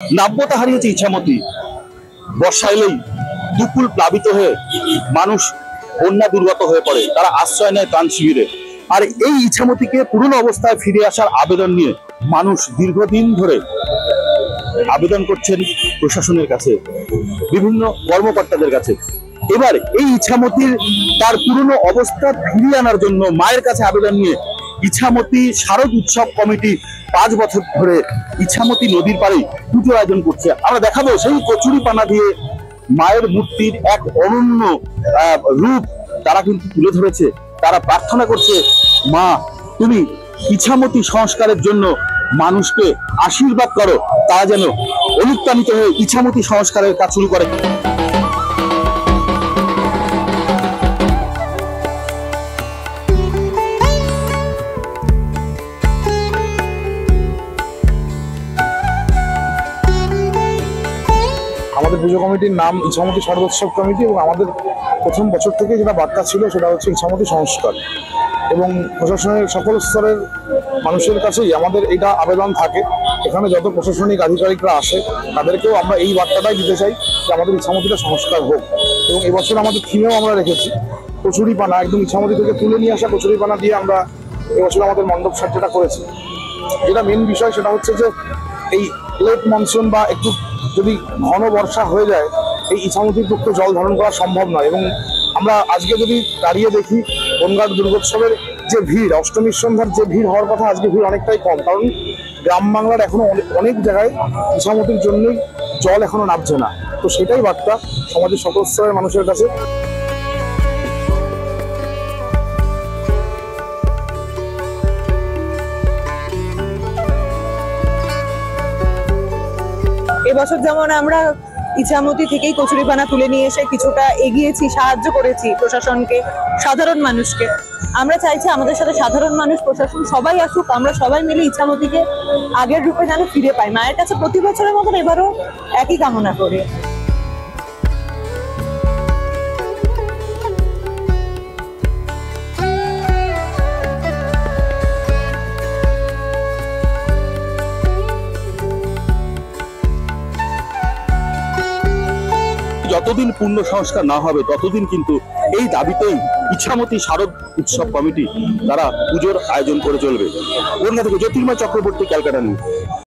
নাব্যতা হারিয়েছে ইছামতি। বর্ষা এলেই দুকুল প্লাবিত হয়ে মানুষ বন্যা দুর্গত হয়ে পড়ে, তারা আশ্রয় নেয় ত্রাণ শিবিরে। আর এই ইছামতিকে পুরনো অবস্থায় ফিরে আসার আবেদন নিয়ে মানুষ দীর্ঘদিন ধরে আবেদন করছেন প্রশাসনের কাছে, বিভিন্ন কর্মকর্তাদের কাছে। এবার এই ইছামতির তার পুরনো অবস্থা ফিরিয়ে আনার জন্য মায়ের কাছে আবেদন নিয়ে ইছামতি শারদ উৎসব কমিটি 5 বছর ধরে ইছামতি নদীর পাড়ে পুজোর আয়োজন করছে। আমরা দেখাবো সেই কচুরি পানা দিয়ে মায়ের মূর্তির এক অনন্য রূপ তারা কিন্তু তুলে ধরেছে। তারা প্রার্থনা করছে, মা তুমি ইছামতি সংস্কারের জন্য মানুষকে আশীর্বাদ করো, তারা যেন অনুপ্রাণিত হয়ে ইছামতি সংস্কারের কাজ শুরু করে। আমাদের পুজো কমিটির নাম ইছামতি শারদোৎসব কমিটি, এবং আমাদের প্রথম বছর থেকে যেটা বার্তা ছিল সেটা হচ্ছে ইছামতি সংস্কার। এবং প্রশাসনের সকল স্তরের মানুষের কাছেই আমাদের এটা আবেদন থাকে। এখানে যত প্রশাসনিক আধিকারিকরা আসে তাদেরকেও আমরা এই বার্তাটাই দিতে চাই যে আমাদের ইছামতিটা সংস্কার হোক। এবং এবছর আমাদের থিমেও আমরা রেখেছি কচুরি পানা, একদম ইছামতি থেকে তুলে নিয়ে আসা কচুরি পানা দিয়ে আমরা এবছর আমাদের মণ্ডপ সাজ্জাটা করেছি। যেটা মেন বিষয় সেটা হচ্ছে যে এই লেট মনসুন বা একটু যদি ঘন বর্ষা হয়ে যায় এই ইছামতির পক্ষে জল ধারণ করা সম্ভব নয়। এবং আমরা আজকে যদি দাঁড়িয়ে দেখি বনগাঁ দুর্গোৎসবের যে ভিড়, অষ্টমীর সন্ধ্যার যে ভিড় হওয়ার কথা, আজকে ভিড় অনেকটাই কম, কারণ গ্রাম বাংলার এখনো অনেক জায়গায় ইছামতির জন্যই জল এখনো নামছে না। তো সেটাই বার্তা সমাজের সকল স্তরের মানুষের কাছে। এবছর যেমন আমরা ইছামতি থেকেই কচুরিপানা তুলে নিয়ে এসে কিছুটা এগিয়েছি, সাহায্য করেছি প্রশাসনকে, সাধারণ মানুষকে। আমরা চাইছি আমাদের সাথে সাধারণ মানুষ, প্রশাসন সবাই আসুক, আমরা সবাই মিলে ইছামতিকে আগের রূপে যেন ফিরে পাই। মায়ের কাছে প্রতি বছরের মতন এবারও একই কামনা করি। যতদিন পূর্ণ সংস্কার না হবে ততদিন কিন্তু এই দাবিতেই ইছামতি শারদ উৎসব কমিটি তারা পুজোর আয়োজন করে চলবে। বনগাঁ থেকে জ্যোতির্ময় চক্রবর্তী, ক্যালকাটা নিউজ।